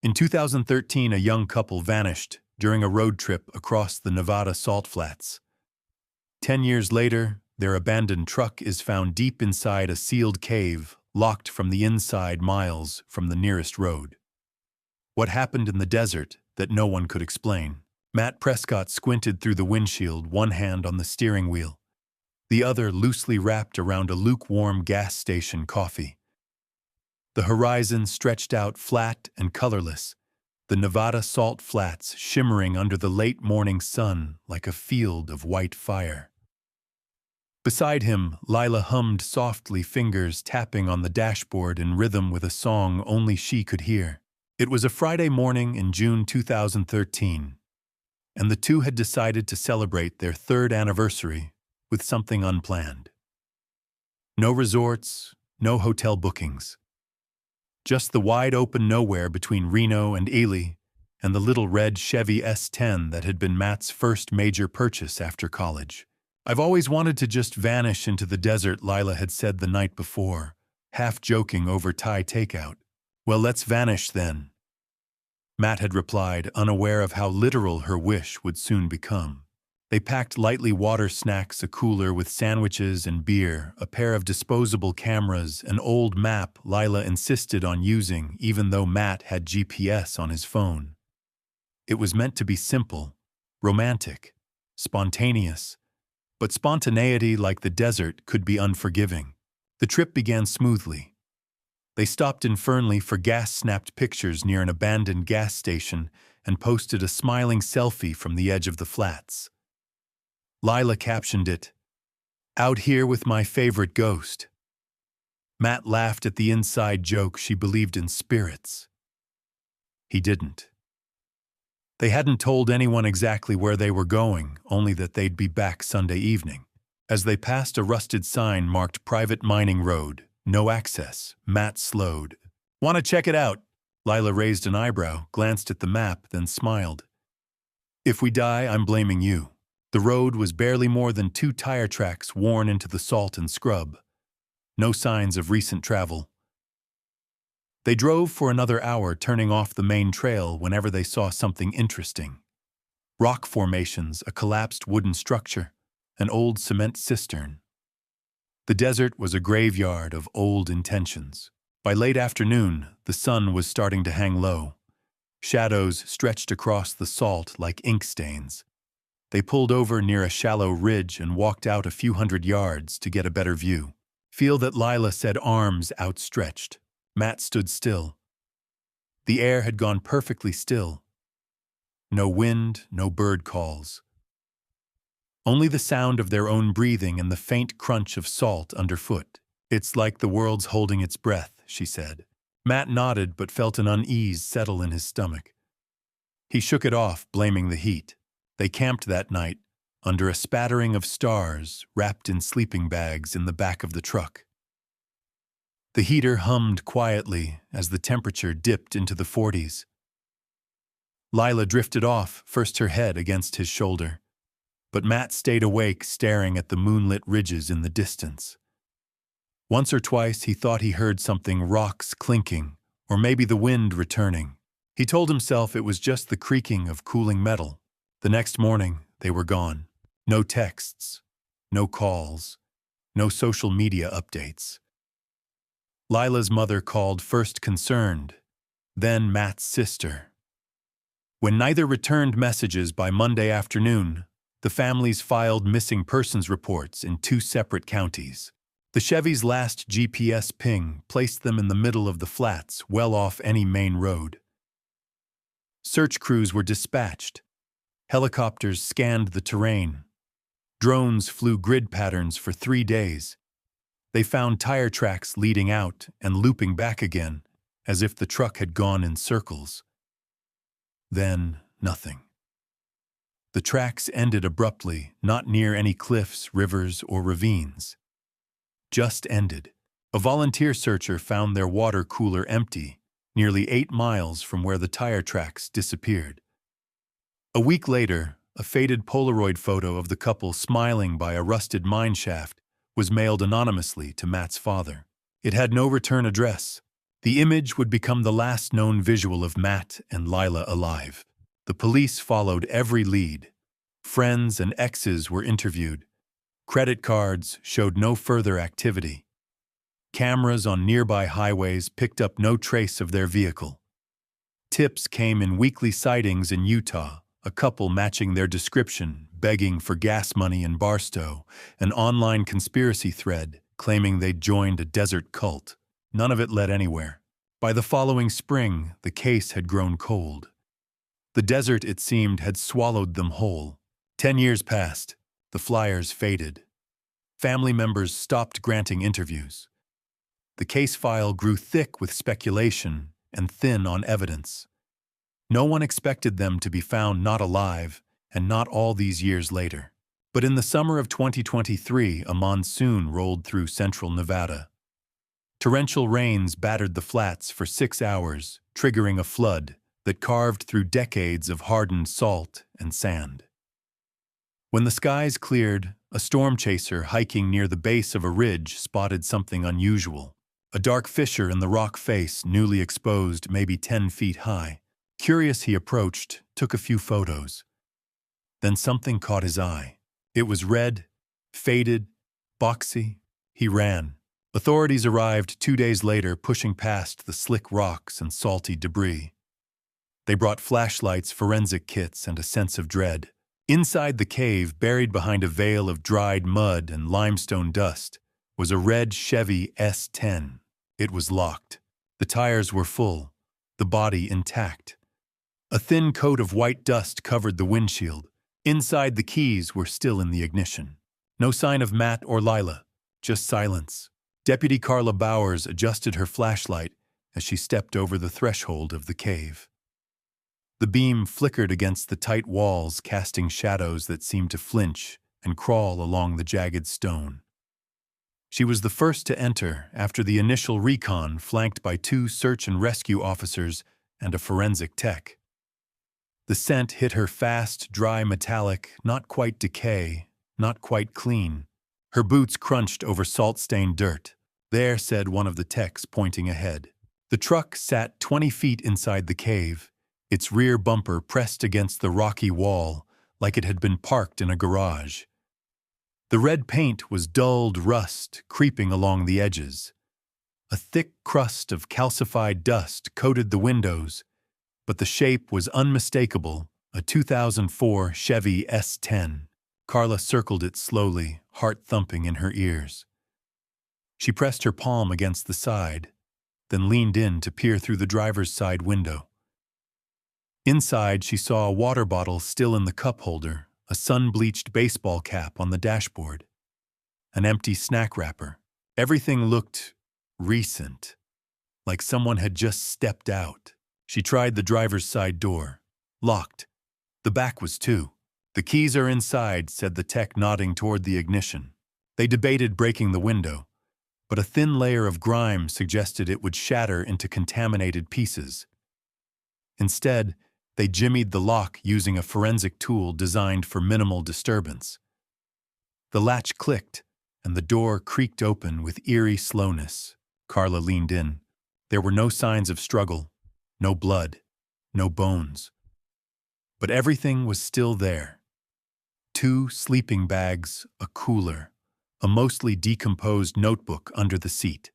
In 2013, a young couple vanished during a road trip across the Nevada salt flats. 10 years later, their abandoned truck is found deep inside a sealed cave, locked from the inside miles from the nearest road. What happened in the desert that no one could explain? Matt Prescott squinted through the windshield, one hand on the steering wheel, the other loosely wrapped around a lukewarm gas station coffee. The horizon stretched out flat and colorless, the Nevada salt flats shimmering under the late morning sun like a field of white fire. Beside him, Lila hummed softly, fingers tapping on the dashboard in rhythm with a song only she could hear. It was a Friday morning in June 2013, and the two had decided to celebrate their third anniversary with something unplanned. No resorts, no hotel bookings. Just the wide-open nowhere between Reno and Ely, and the little red Chevy S10 that had been Matt's first major purchase after college. "I've always wanted to just vanish into the desert," Lila had said the night before, half joking over Thai takeout. "Well, let's vanish then," Matt had replied, unaware of how literal her wish would soon become. They packed lightly water snacks, a cooler with sandwiches and beer, a pair of disposable cameras, an old map Lila insisted on using even though Matt had GPS on his phone. It was meant to be simple, romantic, spontaneous, but spontaneity, like the desert, could be unforgiving. The trip began smoothly. They stopped in Fernley for gas-snapped pictures near an abandoned gas station and posted a smiling selfie from the edge of the flats. Lila captioned it, "Out here with my favorite ghost." Matt laughed at the inside joke. She believed in spirits. He didn't. They hadn't told anyone exactly where they were going, only that they'd be back Sunday evening. As they passed a rusted sign marked Private Mining Road, no access, Matt slowed. "Want to check it out?" Lila raised an eyebrow, glanced at the map, then smiled. "If we die, I'm blaming you." The road was barely more than 2 tire tracks worn into the salt and scrub. No signs of recent travel. They drove for another hour, turning off the main trail whenever they saw something interesting. Rock formations, a collapsed wooden structure, an old cement cistern. The desert was a graveyard of old intentions. By late afternoon, the sun was starting to hang low. Shadows stretched across the salt like ink stains. They pulled over near a shallow ridge and walked out a few hundred yards to get a better view. "Feel that," Lila said, arms outstretched. Matt stood still. The air had gone perfectly still. No wind, no bird calls. Only the sound of their own breathing and the faint crunch of salt underfoot. "It's like the world's holding its breath," she said. Matt nodded but felt an unease settle in his stomach. He shook it off, blaming the heat. They camped that night, under a spattering of stars, wrapped in sleeping bags in the back of the truck. The heater hummed quietly as the temperature dipped into the 40s. Lila drifted off, first her head against his shoulder, but Matt stayed awake, staring at the moonlit ridges in the distance. Once or twice he thought he heard something, rocks clinking, or maybe the wind returning. He told himself it was just the creaking of cooling metal. The next morning, they were gone. No texts, no calls, no social media updates. Lila's mother called, first concerned, then Matt's sister. When neither returned messages by Monday afternoon, the families filed missing persons reports in 2 separate counties. The Chevy's last GPS ping placed them in the middle of the flats, well off any main road. Search crews were dispatched. Helicopters scanned the terrain. Drones flew grid patterns for 3 days. They found tire tracks leading out and looping back again, as if the truck had gone in circles. Then, nothing. The tracks ended abruptly, not near any cliffs, rivers, or ravines. Just ended. A volunteer searcher found their water cooler empty, nearly 8 miles from where the tire tracks disappeared. A week later, a faded Polaroid photo of the couple smiling by a rusted mine shaft was mailed anonymously to Matt's father. It had no return address, The image would become the last known visual of Matt and Lila alive. The police followed every lead. Friends and exes were interviewed. Credit cards showed no further activity. Cameras on nearby highways picked up no trace of their vehicle. Tips came in weekly sightings in Utah, a couple matching their description, begging for gas money in Barstow, an online conspiracy thread claiming they'd joined a desert cult. None of it led anywhere. By the following spring, the case had grown cold. The desert, it seemed, had swallowed them whole. 10 years passed. The flyers faded. Family members stopped granting interviews. The case file grew thick with speculation and thin on evidence. No one expected them to be found not alive, and not all these years later. But in the summer of 2023, a monsoon rolled through central Nevada. Torrential rains battered the flats for 6 hours, triggering a flood that carved through decades of hardened salt and sand. When the skies cleared, a storm chaser hiking near the base of a ridge spotted something unusual. A dark fissure in the rock face, newly exposed, maybe 10 feet high. Curious, he approached, took a few photos. Then something caught his eye. It was red, faded, boxy. He ran. Authorities arrived 2 days later, pushing past the slick rocks and salty debris. They brought flashlights, forensic kits, and a sense of dread. Inside the cave, buried behind a veil of dried mud and limestone dust, was a red Chevy S10. It was locked. The tires were full, the body intact. A thin coat of white dust covered the windshield. Inside, the keys were still in the ignition. No sign of Matt or Lila, just silence. Deputy Carla Bowers adjusted her flashlight as she stepped over the threshold of the cave. The beam flickered against the tight walls, casting shadows that seemed to flinch and crawl along the jagged stone. She was the first to enter after the initial recon, flanked by 2 search and rescue officers and a forensic tech. The scent hit her fast, dry, metallic, not quite decay, not quite clean. Her boots crunched over salt-stained dirt. "There," said one of the techs, pointing ahead. The truck sat 20 feet inside the cave, its rear bumper pressed against the rocky wall like it had been parked in a garage. The red paint was dulled rust creeping along the edges. A thick crust of calcified dust coated the windows, but the shape was unmistakable, a 2004 Chevy S10. Carla circled it slowly, heart thumping in her ears. She pressed her palm against the side, then leaned in to peer through the driver's side window. Inside, she saw a water bottle still in the cup holder, a sun-bleached baseball cap on the dashboard, an empty snack wrapper. Everything looked recent, like someone had just stepped out. She tried the driver's side door. Locked. The back was too. "The keys are inside," said the tech, nodding toward the ignition. They debated breaking the window, but a thin layer of grime suggested it would shatter into contaminated pieces. Instead, they jimmied the lock using a forensic tool designed for minimal disturbance. The latch clicked, and the door creaked open with eerie slowness. Carla leaned in. There were no signs of struggle, no blood, no bones. But everything was still there. 2 sleeping bags, a cooler, a mostly decomposed notebook under the seat.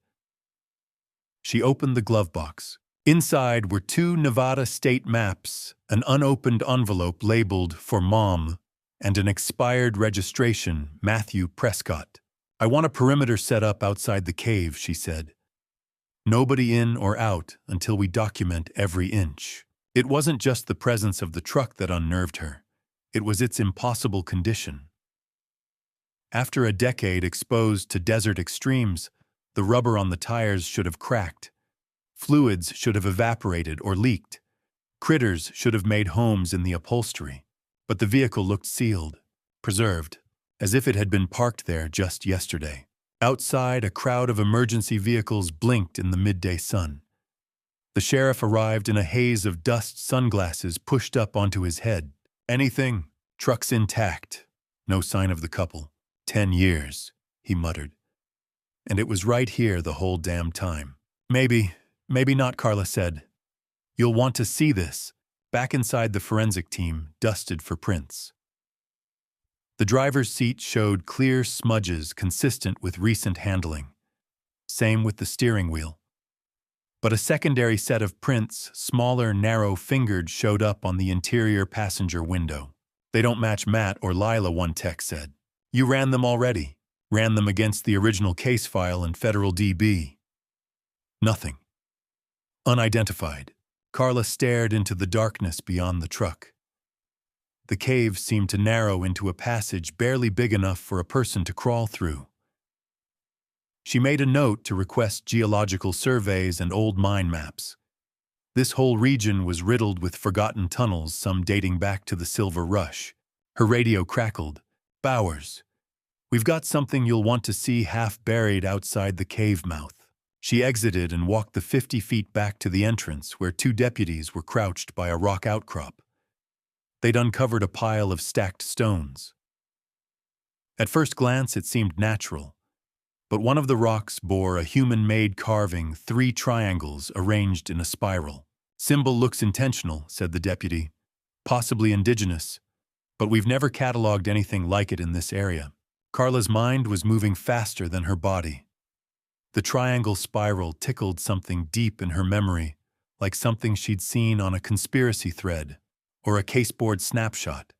She opened the glove box. Inside were 2 Nevada state maps, an unopened envelope labeled "For Mom," and an expired registration, Matthew Prescott. "I want a perimeter set up outside the cave," she said. "Nobody in or out until we document every inch." It wasn't just the presence of the truck that unnerved her. It was its impossible condition. After a decade exposed to desert extremes, the rubber on the tires should have cracked. Fluids should have evaporated or leaked. Critters should have made homes in the upholstery. But the vehicle looked sealed, preserved, as if it had been parked there just yesterday. Outside, a crowd of emergency vehicles blinked in the midday sun. The sheriff arrived in a haze of dust, sunglasses pushed up onto his head. "Anything? Truck's intact." No sign of the couple. 10 years, he muttered. And it was right here the whole damn time. Maybe not, Carla said. You'll want to see this. Back inside, the forensic team dusted for prints. The driver's seat showed clear smudges consistent with recent handling. Same with the steering wheel. But a secondary set of prints, smaller, narrow-fingered, showed up on the interior passenger window. They don't match Matt or Lila, one tech said. You ran them already. Ran them against the original case file in Federal DB. Nothing. Unidentified. Carla stared into the darkness beyond the truck. The cave seemed to narrow into a passage barely big enough for a person to crawl through. She made a note to request geological surveys and old mine maps. This whole region was riddled with forgotten tunnels, some dating back to the Silver Rush. Her radio crackled. Bowers, we've got something you'll want to see half buried outside the cave mouth. She exited and walked the 50 feet back to the entrance where 2 deputies were crouched by a rock outcrop. They'd uncovered a pile of stacked stones. At first glance, it seemed natural. But one of the rocks bore a human-made carving, 3 triangles arranged in a spiral. Symbol looks intentional, said the deputy. Possibly indigenous, but we've never cataloged anything like it in this area. Carla's mind was moving faster than her body. The triangle spiral tickled something deep in her memory, like something she'd seen on a conspiracy thread or a caseboard snapshot.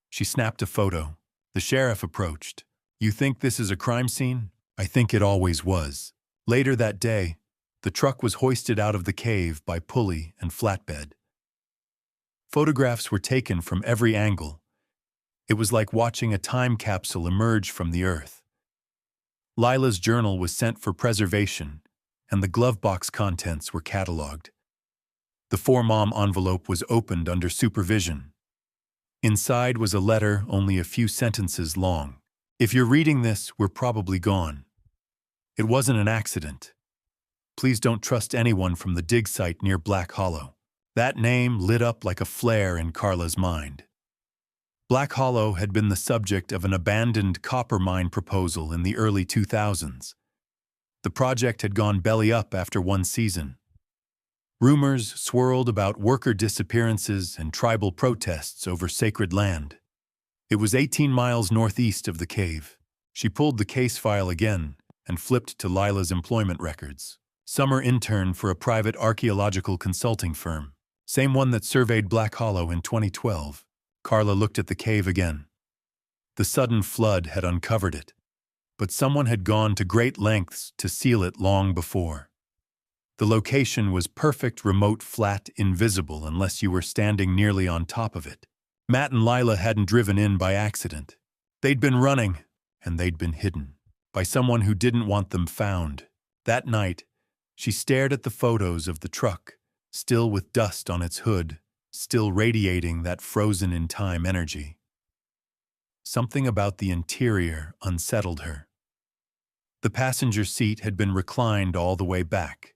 She snapped a photo. The sheriff approached. You think this is a crime scene? I think it always was. Later that day, the truck was hoisted out of the cave by pulley and flatbed. Photographs were taken from every angle. It was like watching a time capsule emerge from the earth. Lila's journal was sent for preservation, and the glove box contents were cataloged. The 4-mom envelope was opened under supervision. Inside was a letter only a few sentences long. If you're reading this, we're probably gone. It wasn't an accident. Please don't trust anyone from the dig site near Black Hollow. That name lit up like a flare in Carla's mind. Black Hollow had been the subject of an abandoned copper mine proposal in the early 2000s. The project had gone belly up after 1 season. Rumors swirled about worker disappearances and tribal protests over sacred land. It was 18 miles northeast of the cave. She pulled the case file again and flipped to Lila's employment records. Summer intern for a private archaeological consulting firm. Same one that surveyed Black Hollow in 2012. Carla looked at the cave again. The sudden flood had uncovered it, but someone had gone to great lengths to seal it long before. The location was perfect, remote, flat, invisible unless you were standing nearly on top of it. Matt and Lila hadn't driven in by accident. They'd been running, and they'd been hidden by someone who didn't want them found. That night, she stared at the photos of the truck, still with dust on its hood, still radiating that frozen-in-time energy. Something about the interior unsettled her. The passenger seat had been reclined all the way back,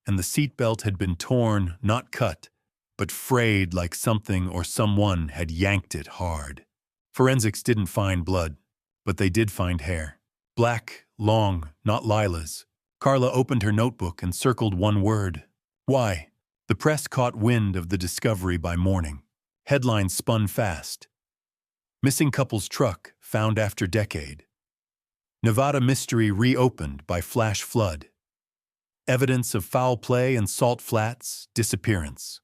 and the seatbelt had been torn, not cut, but frayed like something or someone had yanked it hard. Forensics didn't find blood, but they did find hair. Black, long, not Lila's. Carla opened her notebook and circled one word. Why? The press caught wind of the discovery by morning. Headlines spun fast. Missing couple's truck found after decade. Nevada mystery reopened by flash flood. Evidence of foul play and Salt Flats disappearance.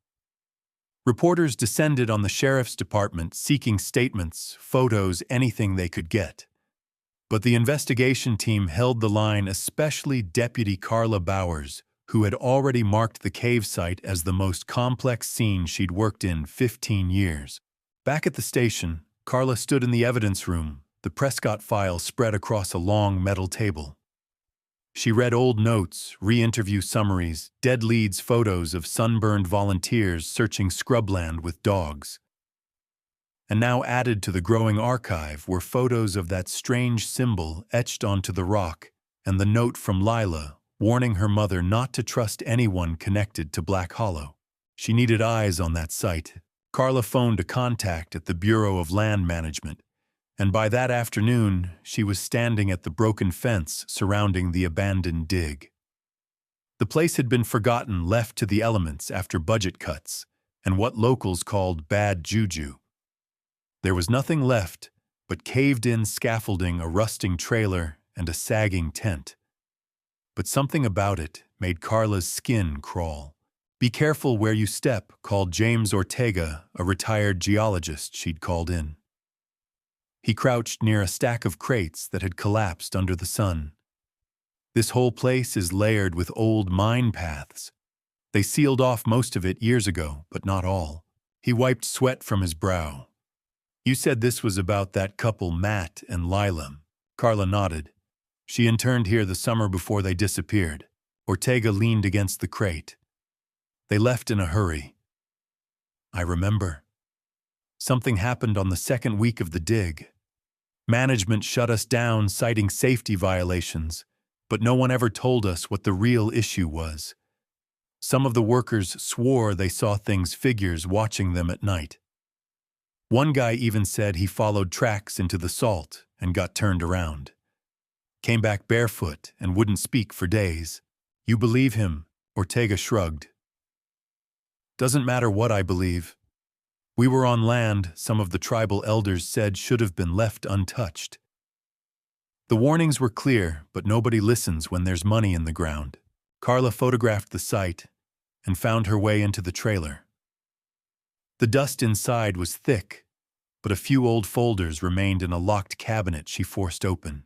Reporters descended on the sheriff's department seeking statements, photos, anything they could get. But the investigation team held the line, especially Deputy Carla Bowers, who had already marked the cave site as the most complex scene she'd worked in 15 years. Back at the station, Carla stood in the evidence room, the Prescott file spread across a long metal table. She read old notes, re-interview summaries, dead leads, photos of sunburned volunteers searching scrubland with dogs. And now added to the growing archive were photos of that strange symbol etched onto the rock and the note from Lila warning her mother not to trust anyone connected to Black Hollow. She needed eyes on that site. Carla phoned a contact at the Bureau of Land Management, and by that afternoon, she was standing at the broken fence surrounding the abandoned dig. The place had been forgotten, left to the elements after budget cuts, and what locals called bad juju. There was nothing left but caved-in scaffolding, a rusting trailer, and a sagging tent. But something about it made Carla's skin crawl. "Be careful where you step," called James Ortega, a retired geologist she'd called in. He crouched near a stack of crates that had collapsed under the sun. "This whole place is layered with old mine paths. They sealed off most of it years ago, but not all." He wiped sweat from his brow. "You said this was about that couple, Matt and Lila." Carla nodded. "She interned here the summer before they disappeared." Ortega leaned against the crate. "They left in a hurry." "I remember. Something happened on the second week of the dig. Management shut us down, citing safety violations, but no one ever told us what the real issue was. Some of the workers swore they saw figures watching them at night. One guy even said he followed tracks into the salt and got turned around. Came back barefoot and wouldn't speak for days." "You believe him?" Ortega shrugged. "Doesn't matter what I believe. We were on land some of the tribal elders said should have been left untouched. The warnings were clear, but nobody listens when there's money in the ground." Carla photographed the site and found her way into the trailer. The dust inside was thick, but a few old folders remained in a locked cabinet she forced open.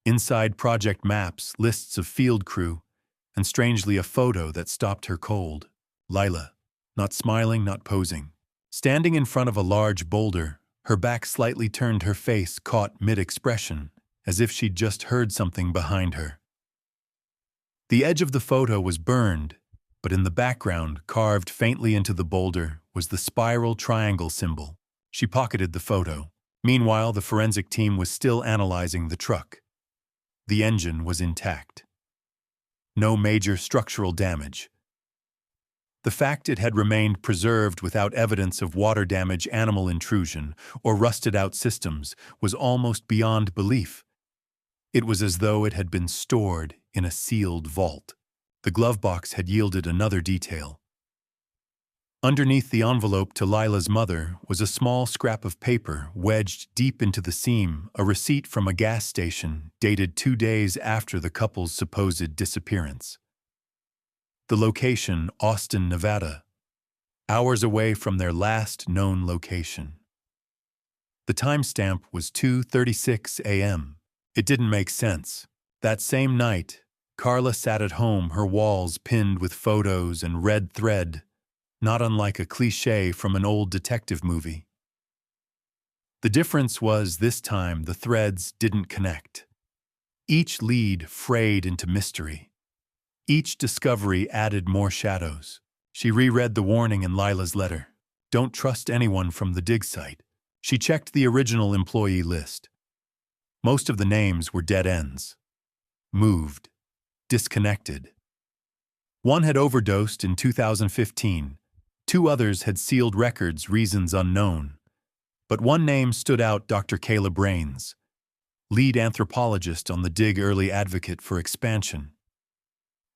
Inside, project maps, lists of field crew, and strangely a photo that stopped her cold. Lila, not smiling, not posing. Standing in front of a large boulder, her back slightly turned, her face caught mid-expression, as if she'd just heard something behind her. The edge of the photo was burned, but in the background, carved faintly into the boulder, was the spiral triangle symbol. She pocketed the photo. Meanwhile, the forensic team was still analyzing the truck. The engine was intact. No major structural damage. The fact it had remained preserved without evidence of water damage, animal intrusion, or rusted-out systems was almost beyond belief. It was as though it had been stored in a sealed vault. The glove box had yielded another detail. Underneath the envelope to Lila's mother was a small scrap of paper wedged deep into the seam, a receipt from a gas station dated 2 days after the couple's supposed disappearance. The location, Austin, Nevada, hours away from their last known location. The timestamp was 2:36 a.m. It didn't make sense. That same night, Carla sat at home, her walls pinned with photos and red thread, not unlike a cliché from an old detective movie. The difference was this time the threads didn't connect. Each lead frayed into mystery. Each discovery added more shadows. She reread the warning in Lila's letter. "Don't trust anyone from the dig site." She checked the original employee list. Most of the names were dead ends. Moved. Disconnected. One had overdosed in 2015. 2 others had sealed records, reasons unknown. But one name stood out: Dr. Caleb Rains, lead anthropologist on the dig, early advocate for expansion.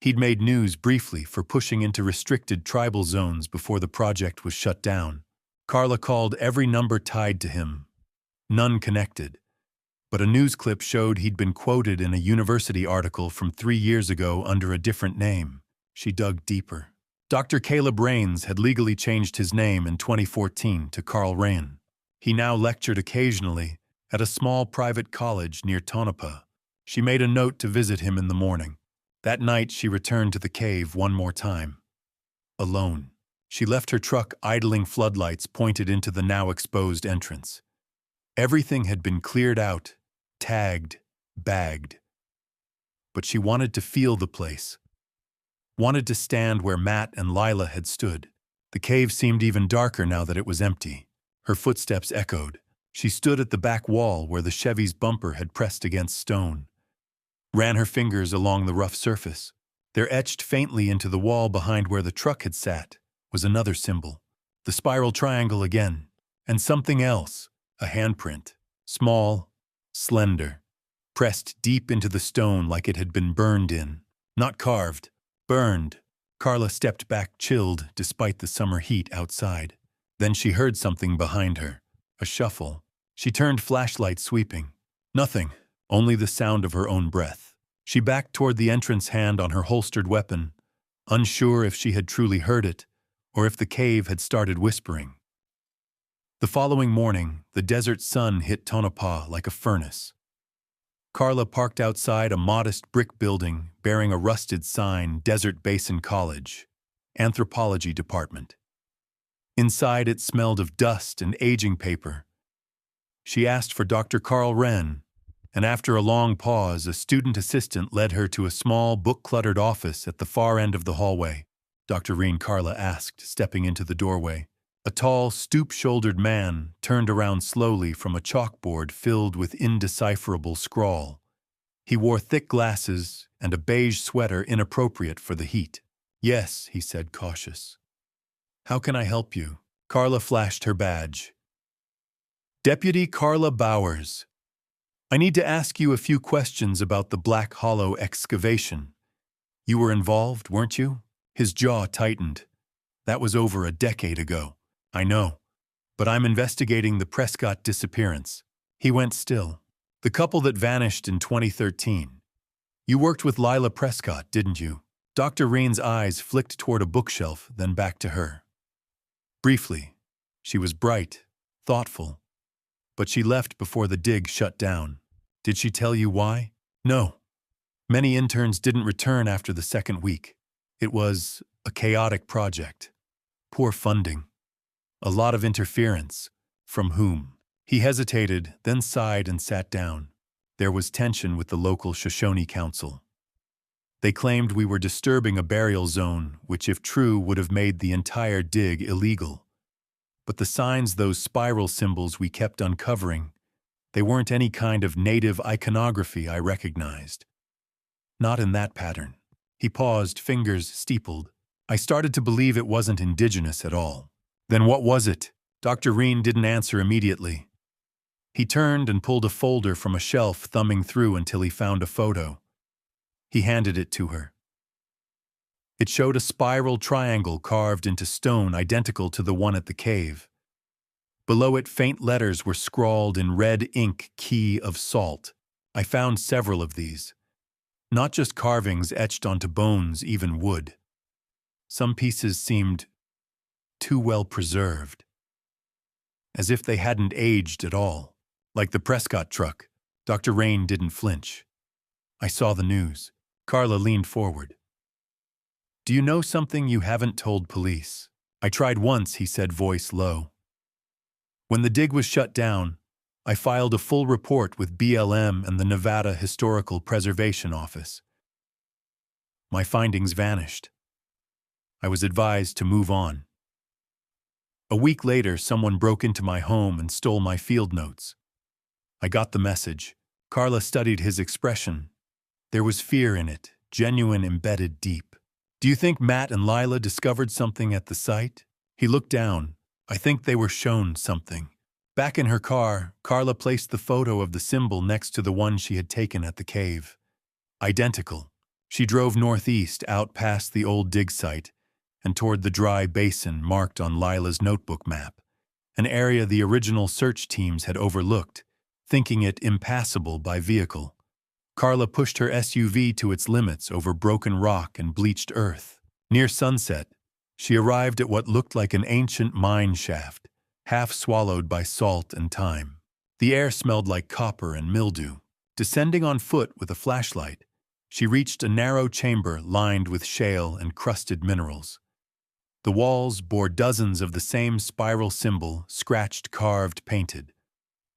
He'd made news briefly for pushing into restricted tribal zones before the project was shut down. Carla called every number tied to him. None connected. But a news clip showed he'd been quoted in a university article from 3 years ago under a different name. She dug deeper. Dr. Caleb Rains had legally changed his name in 2014 to Carl Rain. He now lectured occasionally at a small private college near Tonopah. She made a note to visit him in the morning. That night, she returned to the cave one more time. Alone. She left her truck idling, floodlights pointed into the now exposed entrance. Everything had been cleared out, tagged, bagged. But she wanted to feel the place. Wanted to stand where Matt and Lila had stood. The cave seemed even darker now that it was empty. Her footsteps echoed. She stood at the back wall where the Chevy's bumper had pressed against stone. Ran her fingers along the rough surface. There, etched faintly into the wall behind where the truck had sat, was another symbol. The spiral triangle again. And something else. A handprint. Small, slender. Pressed deep into the stone like it had been burned in. Not carved. Burned. Carla stepped back, chilled despite the summer heat outside. Then she heard something behind her. A shuffle. She turned, flashlight sweeping. Nothing, only the sound of her own breath. She backed toward the entrance, hand on her holstered weapon, unsure if she had truly heard it, or if the cave had started whispering. The following morning, the desert sun hit Tonopah like a furnace. Carla parked outside a modest brick building bearing a rusted sign, Desert Basin College, Anthropology Department. Inside, it smelled of dust and aging paper. She asked for Dr. Carl Wren, and after a long pause, a student assistant led her to a small, book-cluttered office at the far end of the hallway. Dr. Wren, Carla asked, stepping into the doorway. A tall, stoop-shouldered man turned around slowly from a chalkboard filled with indecipherable scrawl. He wore thick glasses and a beige sweater inappropriate for the heat. "Yes," he said, cautious. "How can I help you?" Carla flashed her badge. "Deputy Carla Bowers. I need to ask you a few questions about the Black Hollow excavation. You were involved, weren't you?" His jaw tightened. "That was over a decade ago." "I know, but I'm investigating the Prescott disappearance." He went still. "The couple that vanished in 2013. You worked with Lila Prescott, didn't you?" Dr. Wren's eyes flicked toward a bookshelf, then back to her. "Briefly. She was bright, thoughtful, but she left before the dig shut down." "Did she tell you why?" "No. Many interns didn't return after the second week. It was a chaotic project. Poor funding. A lot of interference. From whom?" He hesitated, then sighed and sat down. "There was tension with the local Shoshone Council. They claimed we were disturbing a burial zone, which if true would have made the entire dig illegal. But the signs, those spiral symbols we kept uncovering, they weren't any kind of native iconography I recognized. Not in that pattern." He paused, fingers steepled. "I started to believe it wasn't indigenous at all." "Then what was it?" Dr. Wren didn't answer immediately. He turned and pulled a folder from a shelf, thumbing through until he found a photo. He handed it to her. It showed a spiral triangle carved into stone identical to the one at the cave. Below it, faint letters were scrawled in red ink, Key of Salt. I found several of these. Not just carvings etched onto bones, even wood. Some pieces seemed too well preserved, as if they hadn't aged at all. Like the Prescott truck. Dr. Wren didn't flinch. "I saw the news." Carla leaned forward. "Do you know something you haven't told police?" "I tried once," he said, voice low. "When the dig was shut down, I filed a full report with BLM and the Nevada Historical Preservation Office. My findings vanished. I was advised to move on. A week later, someone broke into my home and stole my field notes. I got the message." Carla studied his expression. There was fear in it, genuine, embedded deep. "Do you think Matt and Lila discovered something at the site?" He looked down. "I think they were shown something." Back in her car, Carla placed the photo of the symbol next to the one she had taken at the cave. Identical. She drove northeast, out past the old dig site, and toward the dry basin marked on Lila's notebook map, an area the original search teams had overlooked, thinking it impassable by vehicle. Carla pushed her SUV to its limits over broken rock and bleached earth. Near sunset, she arrived at what looked like an ancient mine shaft, half swallowed by salt and time. The air smelled like copper and mildew. Descending on foot with a flashlight, she reached a narrow chamber lined with shale and crusted minerals. The walls bore dozens of the same spiral symbol, scratched, carved, painted.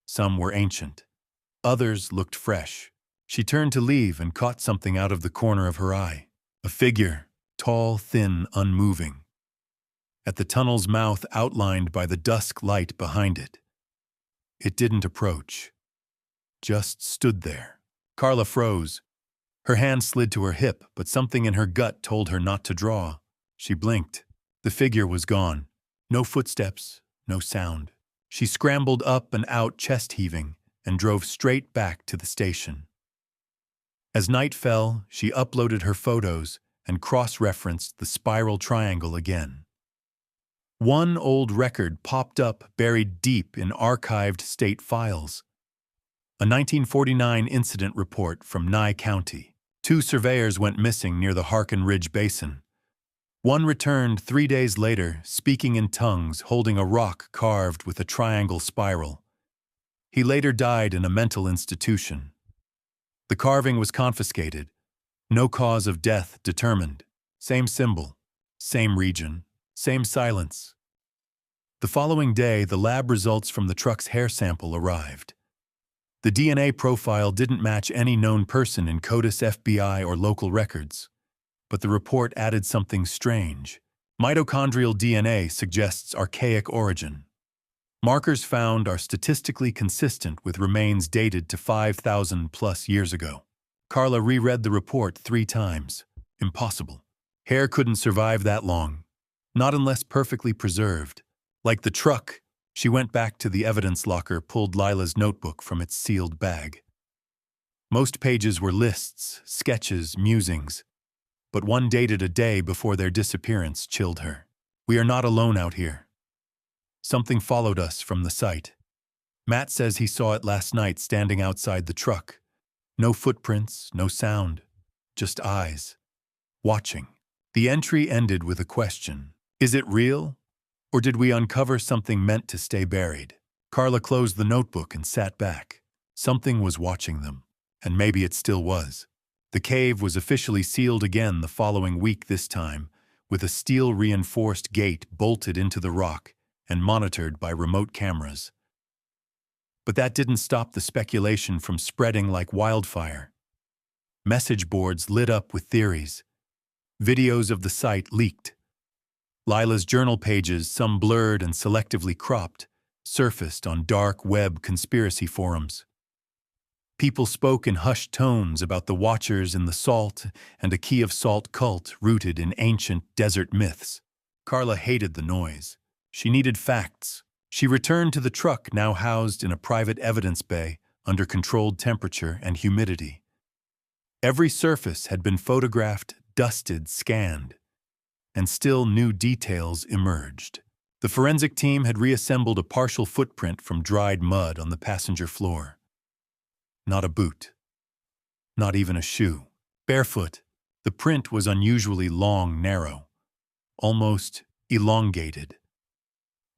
Some were ancient. Others looked fresh. She turned to leave and caught something out of the corner of her eye. A figure, tall, thin, unmoving. At the tunnel's mouth, outlined by the dusk light behind it. It didn't approach. Just stood there. Carla froze. Her hand slid to her hip, but something in her gut told her not to draw. She blinked. The figure was gone. No footsteps, no sound. She scrambled up and out, chest heaving, and drove straight back to the station. As night fell, she uploaded her photos and cross-referenced the spiral triangle again. One old record popped up buried deep in archived state files. A 1949 incident report from Nye County. 2 surveyors went missing near the Harkin Ridge Basin. One returned 3 days later, speaking in tongues, holding a rock carved with a triangle spiral. He later died in a mental institution. The carving was confiscated. No cause of death determined. Same symbol, same region, same silence. The following day, the lab results from the truck's hair sample arrived. The DNA profile didn't match any known person in CODIS, FBI, or local records. But the report added something strange. Mitochondrial DNA suggests archaic origin. Markers found are statistically consistent with remains dated to 5,000+ years ago. Carla reread the report 3 times. Impossible. Hair couldn't survive that long. Not unless perfectly preserved. Like the truck, she went back to the evidence locker, pulled Lila's notebook from its sealed bag. Most pages were lists, sketches, musings. But one dated a day before their disappearance chilled her. We are not alone out here. Something followed us from the site. Matt says he saw it last night standing outside the truck. No footprints, no sound, just eyes. Watching. The entry ended with a question. Is it real? Or did we uncover something meant to stay buried? Carla closed the notebook and sat back. Something was watching them, and maybe it still was. The cave was officially sealed again the following week, this time, with a steel-reinforced gate bolted into the rock and monitored by remote cameras. But that didn't stop the speculation from spreading like wildfire. Message boards lit up with theories. Videos of the site leaked. Lila's journal pages, some blurred and selectively cropped, surfaced on dark web conspiracy forums. People spoke in hushed tones about the Watchers in the Salt and a Key of Salt cult rooted in ancient desert myths. Carla hated the noise. She needed facts. She returned to the truck, now housed in a private evidence bay under controlled temperature and humidity. Every surface had been photographed, dusted, scanned, and still new details emerged. The forensic team had reassembled a partial footprint from dried mud on the passenger floor. Not a boot. Not even a shoe. Barefoot, the print was unusually long, narrow, almost elongated.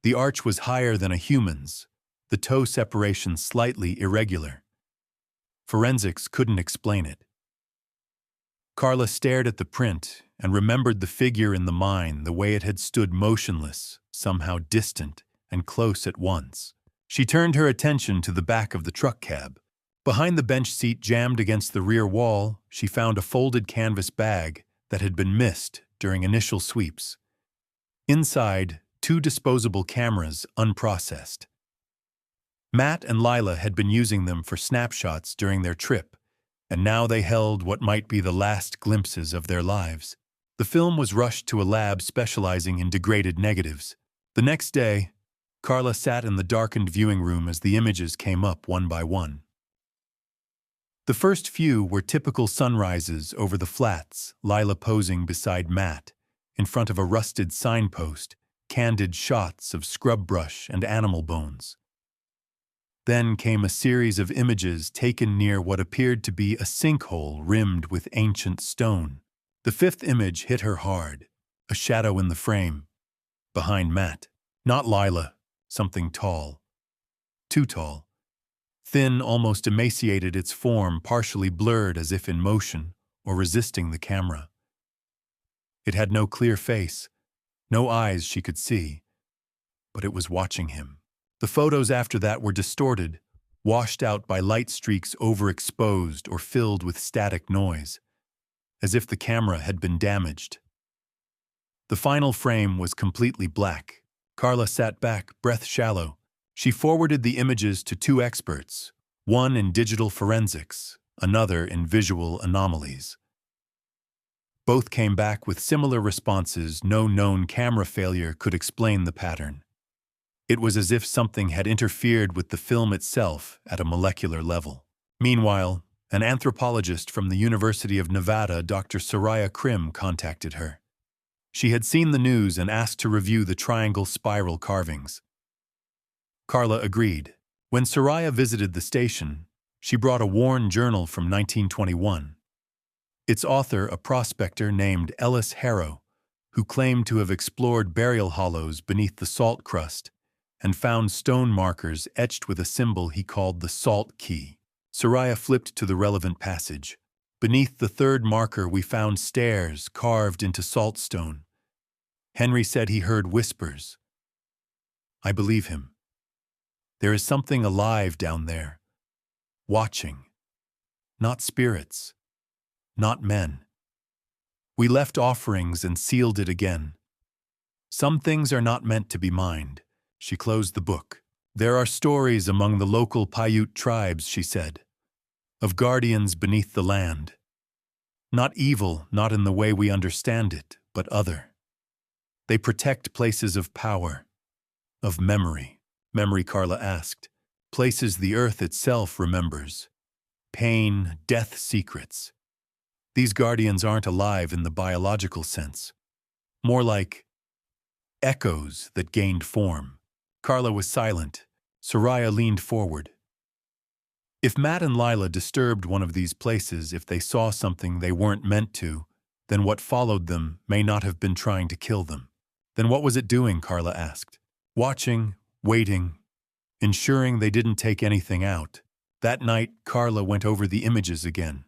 The arch was higher than a human's, the toe separation slightly irregular. Forensics couldn't explain it. Carla stared at the print and remembered the figure in the mine, the way it had stood motionless, somehow distant and close at once. She turned her attention to the back of the truck cab. Behind the bench seat jammed against the rear wall, she found a folded canvas bag that had been missed during initial sweeps. Inside, 2 disposable cameras, unprocessed. Matt and Lila had been using them for snapshots during their trip, and now they held what might be the last glimpses of their lives. The film was rushed to a lab specializing in degraded negatives. The next day, Carla sat in the darkened viewing room as the images came up one by one. The first few were typical sunrises over the flats, Lila posing beside Matt, in front of a rusted signpost, candid shots of scrub brush and animal bones. Then came a series of images taken near what appeared to be a sinkhole rimmed with ancient stone. The 5th image hit her hard, a shadow in the frame, behind Matt. Not Lila, something tall. Too tall. Thin, almost emaciated, its form partially blurred as if in motion or resisting the camera. It had no clear face, no eyes she could see, but it was watching him. The photos after that were distorted, washed out by light streaks overexposed or filled with static noise, as if the camera had been damaged. The final frame was completely black. Carla sat back, breath shallow. She forwarded the images to 2 experts, one in digital forensics, another in visual anomalies. Both came back with similar responses. No known camera failure could explain the pattern. It was as if something had interfered with the film itself at a molecular level. Meanwhile, An anthropologist from the University of Nevada, Dr. Soraya Krim, contacted her. She had seen the news and asked to review the triangle spiral carvings. Carla agreed. When Soraya visited the station, she brought a worn journal from 1921. Its author, a prospector named Ellis Harrow, who claimed to have explored burial hollows beneath the salt crust and found stone markers etched with a symbol he called the salt key. Soraya flipped to the relevant passage. Beneath the third marker we found stairs carved into saltstone. Henry said he heard whispers. I believe him. There is something alive down there, watching. Not spirits, not men. We left offerings and sealed it again. Some things are not meant to be mined. She closed the book. There are stories among the local Paiute tribes, she said, of guardians beneath the land. Not evil, not in the way we understand it, but other. They protect places of power, of memory. Memory, Carla asked. Places the earth itself remembers. Pain, death secrets. These guardians aren't alive in the biological sense. More like echoes that gained form. Carla was silent. Soraya leaned forward. If Matt and Lila disturbed one of these places, if they saw something they weren't meant to, then what followed them may not have been trying to kill them. Then what was it doing, Carla asked. Watching, waiting, ensuring they didn't take anything out. That night, Carla went over the images again.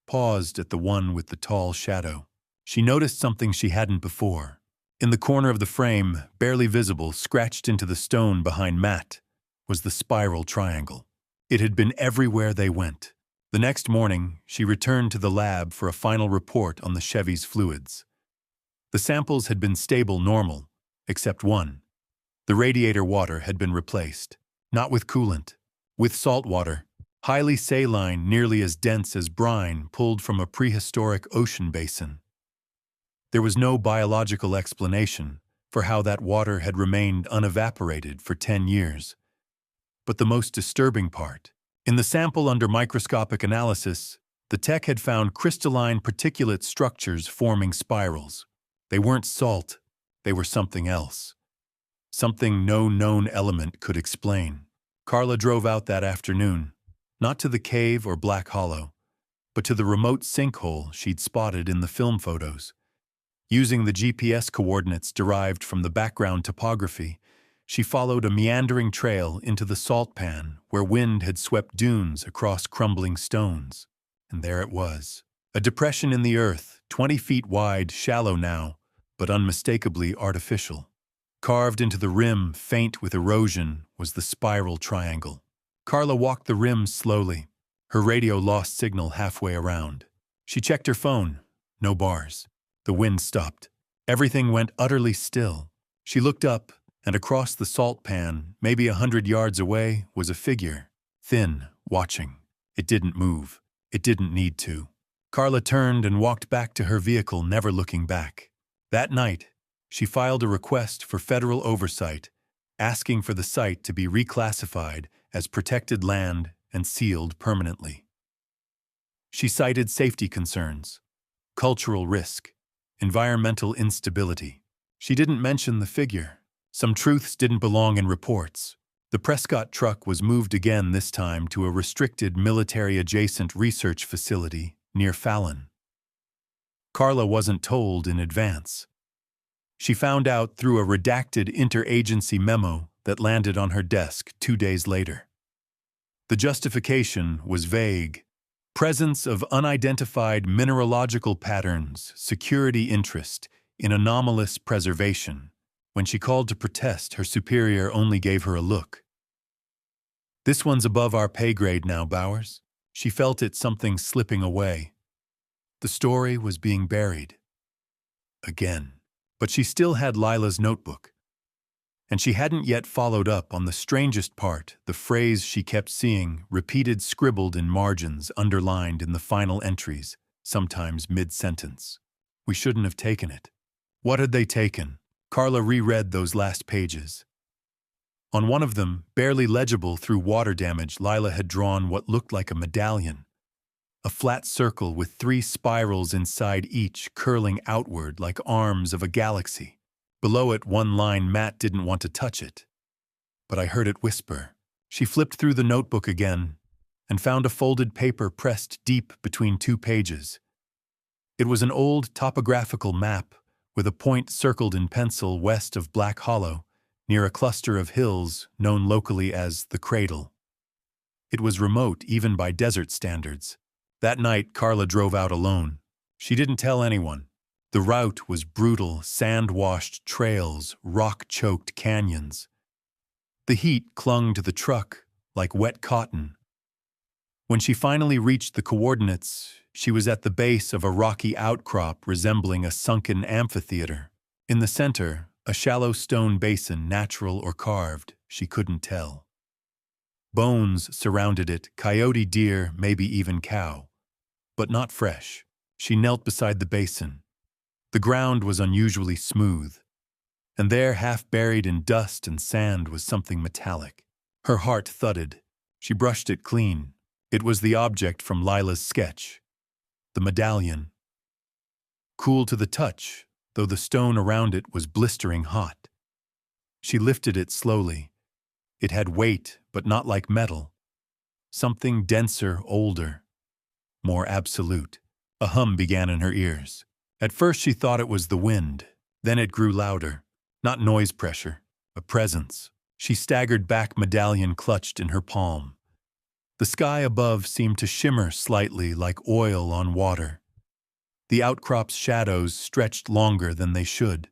Paused at the one with the tall shadow. She noticed something she hadn't before. In the corner of the frame, barely visible, scratched into the stone behind Matt, was the spiral triangle. It had been everywhere they went. The next morning, she returned to the lab for a final report on the Chevy's fluids. The samples had been stable normal, except one. The radiator water had been replaced, not with coolant, with salt water, highly saline, nearly as dense as brine pulled from a prehistoric ocean basin. There was no biological explanation for how that water had remained unevaporated for 10 years. But the most disturbing part, in the sample under microscopic analysis, the tech had found crystalline particulate structures forming spirals. They weren't salt, they were something else. Something no known element could explain. Carla drove out that afternoon, not to the cave or Black Hollow, but to the remote sinkhole she'd spotted in the film photos. Using the GPS coordinates derived from the background topography, she followed a meandering trail into the salt pan where wind had swept dunes across crumbling stones. And there it was. A depression in the earth, 20 feet wide, shallow now, but unmistakably artificial. Carved into the rim, faint with erosion, was the spiral triangle. Carla walked the rim slowly. Her radio lost signal halfway around. She checked her phone. No bars. The wind stopped. Everything went utterly still. She looked up, and across the salt pan, maybe 100 yards away, was a figure. Thin, watching. It didn't move. It didn't need to. Carla turned and walked back to her vehicle, never looking back. That night, she filed a request for federal oversight, asking for the site to be reclassified as protected land and sealed permanently. She cited safety concerns, cultural risk, environmental instability. She didn't mention the figure. Some truths didn't belong in reports. The Prescott truck was moved again, this time to a restricted military-adjacent research facility near Fallon. Carla wasn't told in advance. She found out through a redacted interagency memo that landed on her desk 2 days later. The justification was vague. Presence of unidentified mineralogical patterns, security interest in anomalous preservation. When she called to protest, her superior only gave her a look. This one's above our pay grade now, Bowers. She felt it, something slipping away. The story was being buried. Again. But she still had Lila's notebook. And she hadn't yet followed up on the strangest part, the phrase she kept seeing, repeated, scribbled in margins, underlined in the final entries, sometimes mid-sentence. We shouldn't have taken it. What had they taken? Carla reread those last pages. On one of them, barely legible through water damage, Lila had drawn what looked like a medallion, a flat circle with 3 spirals inside each curling outward like arms of a galaxy. Below it, one line Matt didn't want to touch it. But I heard it whisper. She flipped through the notebook again and found a folded paper pressed deep between 2 pages. It was an old topographical map with a point circled in pencil west of Black Hollow, near a cluster of hills known locally as the Cradle. It was remote even by desert standards. That night, Carla drove out alone. She didn't tell anyone. The route was brutal, sand-washed trails, rock-choked canyons. The heat clung to the truck like wet cotton. When she finally reached the coordinates, she was at the base of a rocky outcrop resembling a sunken amphitheater. In the center, a shallow stone basin, natural or carved, she couldn't tell. Bones surrounded it, coyote, deer, maybe even cow. But not fresh. She knelt beside the basin. The ground was unusually smooth, and there, half buried in dust and sand, was something metallic. Her heart thudded. She brushed it clean. It was the object from Lila's sketch, the medallion. Cool to the touch, though the stone around it was blistering hot. She lifted it slowly. It had weight, but not like metal. Something denser, older, more absolute. A hum began in her ears. At first she thought it was the wind. Then it grew louder. Not noise pressure, a presence. She staggered back, medallion clutched in her palm. The sky above seemed to shimmer slightly like oil on water. The outcrop's shadows stretched longer than they should.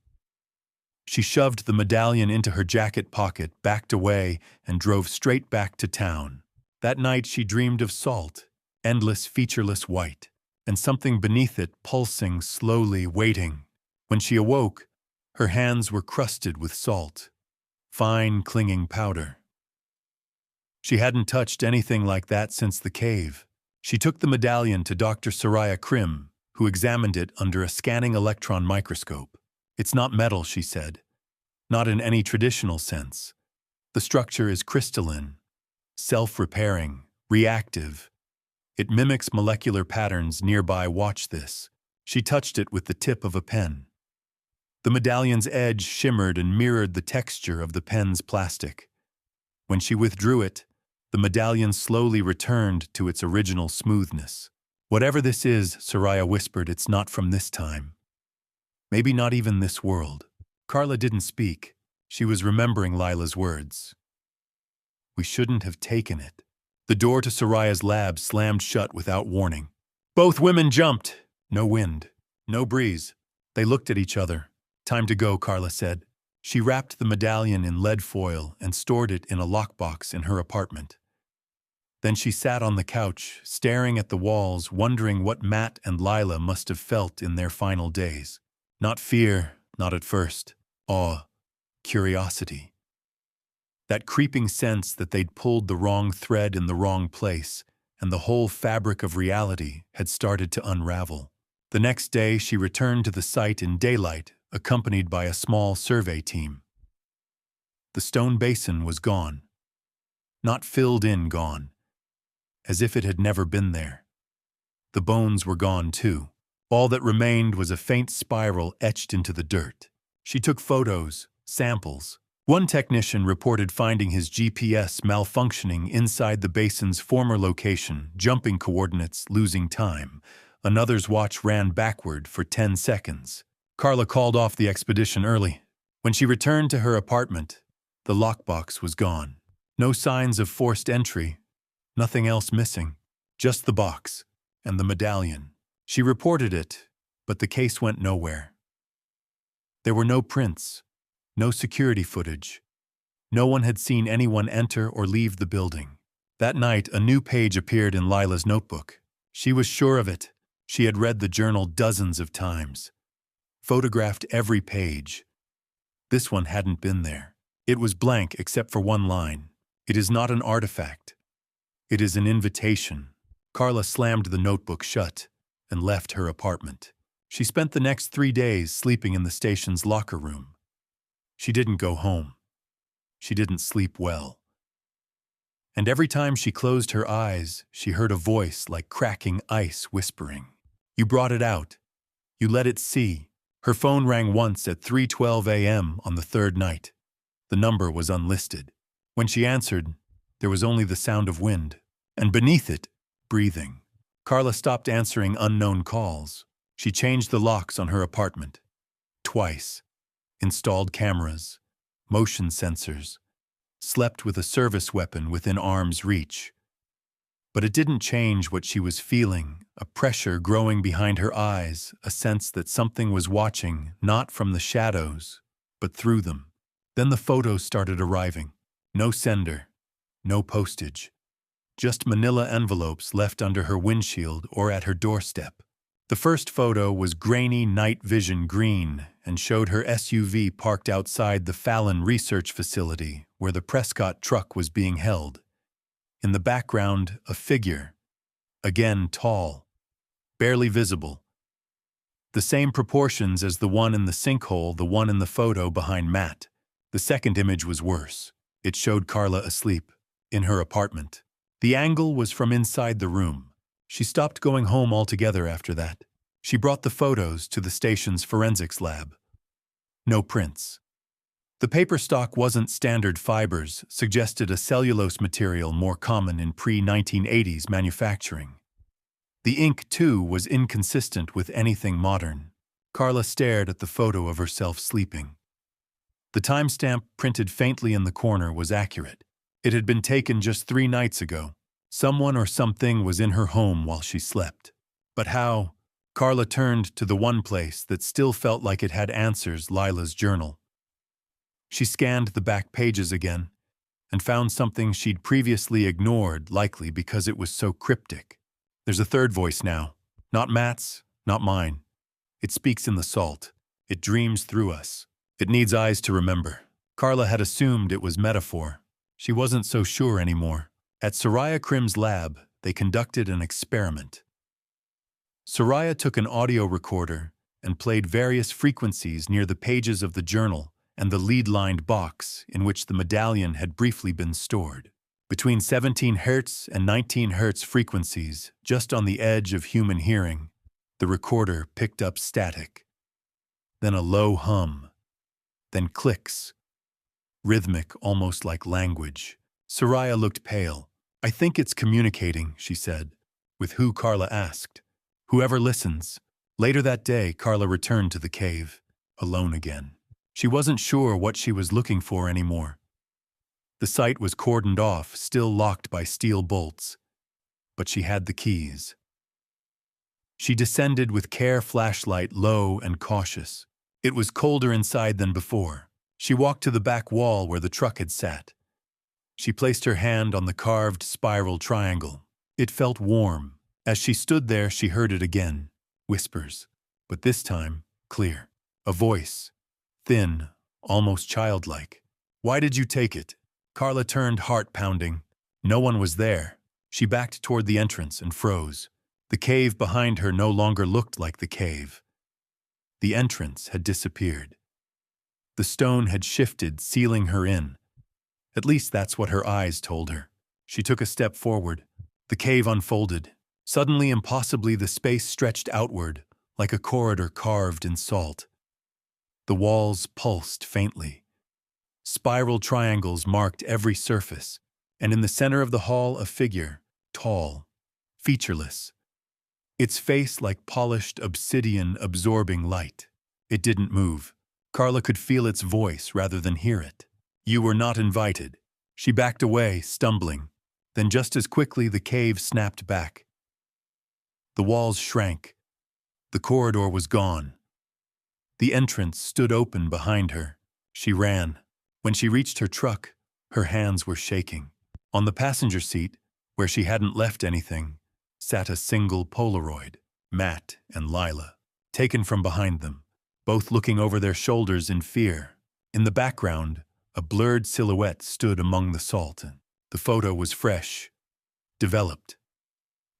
She shoved the medallion into her jacket pocket, backed away, and drove straight back to town. That night she dreamed of salt, endless, featureless white, and something beneath it pulsing slowly, waiting. When she awoke, her hands were crusted with salt, fine, clinging powder. She hadn't touched anything like that since the cave. She took the medallion to Dr. Soraya Krim, who examined it under a scanning electron microscope. "It's not metal," she said. "Not in any traditional sense. The structure is crystalline, self-repairing, reactive. It mimics molecular patterns nearby. Watch this." She touched it with the tip of a pen. The medallion's edge shimmered and mirrored the texture of the pen's plastic. When she withdrew it, the medallion slowly returned to its original smoothness. "Whatever this is," Soraya whispered, "it's not from this time. Maybe not even this world." Carla didn't speak. She was remembering Lila's words. "We shouldn't have taken it." The door to Soraya's lab slammed shut without warning. Both women jumped. No wind, no breeze. They looked at each other. "Time to go," Carla said. She wrapped the medallion in lead foil and stored it in a lockbox in her apartment. Then she sat on the couch, staring at the walls, wondering what Matt and Lila must have felt in their final days. Not fear, not at first. Awe, curiosity. That creeping sense that they'd pulled the wrong thread in the wrong place, and the whole fabric of reality had started to unravel. The next day, she returned to the site in daylight, accompanied by a small survey team. The stone basin was gone. Not filled in, gone. As if it had never been there. The bones were gone too. All that remained was a faint spiral etched into the dirt. She took photos, samples. One technician reported finding his GPS malfunctioning inside the basin's former location, jumping coordinates, losing time. Another's watch ran backward for 10 seconds. Carla called off the expedition early. When she returned to her apartment, the lockbox was gone. No signs of forced entry. Nothing else missing. Just the box and the medallion. She reported it, but the case went nowhere. There were no prints, no security footage. No one had seen anyone enter or leave the building. That night, a new page appeared in Lila's notebook. She was sure of it. She had read the journal dozens of times. Photographed every page. This one hadn't been there. It was blank except for one line. "It is not an artifact. It is an invitation." Carla slammed the notebook shut and left her apartment. She spent the next 3 days sleeping in the station's locker room. She didn't go home. She didn't sleep well. And every time she closed her eyes, she heard a voice like cracking ice whispering, "You brought it out. You let it see." Her phone rang once at 3:12 a.m. on the third night. The number was unlisted. When she answered, there was only the sound of wind, and beneath it, breathing. Carla stopped answering unknown calls. She changed the locks on her apartment. Twice. Installed cameras, motion sensors, slept with a service weapon within arm's reach. But it didn't change what she was feeling, a pressure growing behind her eyes, a sense that something was watching, not from the shadows, but through them. Then the photos started arriving. No sender, no postage. Just manila envelopes left under her windshield or at her doorstep. The first photo was grainy night vision green and showed her SUV parked outside the Fallon research facility where the Prescott truck was being held. In the background, a figure, again tall, barely visible. The same proportions as the one in the sinkhole, the one in the photo behind Matt. The second image was worse. It showed Carla asleep, in her apartment. The angle was from inside the room. She stopped going home altogether after that. She brought the photos to the station's forensics lab. No prints. The paper stock wasn't standard fibers, suggested a cellulose material more common in pre-1980s manufacturing. The ink, too, was inconsistent with anything modern. Carla stared at the photo of herself sleeping. The timestamp printed faintly in the corner was accurate. It had been taken just 3 nights ago. Someone or something was in her home while she slept. But how? Carla turned to the one place that still felt like it had answers, Lila's journal. She scanned the back pages again and found something she'd previously ignored, likely because it was so cryptic. There's a third voice now. Not Matt's, not mine. It speaks in the salt. It dreams through us. It needs eyes to remember. Carla had assumed it was metaphor. She wasn't so sure anymore. At Soraya Krim's lab, they conducted an experiment. Soraya took an audio recorder and played various frequencies near the pages of the journal and the lead-lined box in which the medallion had briefly been stored. Between 17 Hz and 19 Hz frequencies, just on the edge of human hearing, the recorder picked up static. Then a low hum. Then clicks. Rhythmic, almost like language. Soraya looked pale. "I think it's communicating," she said. With who, Carla asked. "Whoever listens." Later that day, Carla returned to the cave, alone again. She wasn't sure what she was looking for anymore. The site was cordoned off, still locked by steel bolts. But she had the keys. She descended with care, flashlight low and cautious. It was colder inside than before. She walked to the back wall where the truck had sat. She placed her hand on the carved spiral triangle. It felt warm. As she stood there, she heard it again. Whispers. But this time, clear. A voice. Thin, almost childlike. "Why did you take it?" Carla turned, heart pounding. No one was there. She backed toward the entrance and froze. The cave behind her no longer looked like the cave. The entrance had disappeared. The stone had shifted, sealing her in. At least that's what her eyes told her. She took a step forward. The cave unfolded. Suddenly, impossibly, the space stretched outward, like a corridor carved in salt. The walls pulsed faintly. Spiral triangles marked every surface, and in the center of the hall a figure, tall, featureless. Its face like polished obsidian absorbing light. It didn't move. Carla could feel its voice rather than hear it. "You were not invited." She backed away, stumbling. Then just as quickly the cave snapped back. The walls shrank. The corridor was gone. The entrance stood open behind her. She ran. When she reached her truck, her hands were shaking. On the passenger seat, where she hadn't left anything, sat a single Polaroid, Matt and Lila, taken from behind them, both looking over their shoulders in fear. In the background, a blurred silhouette stood among the salt. The photo was fresh, developed.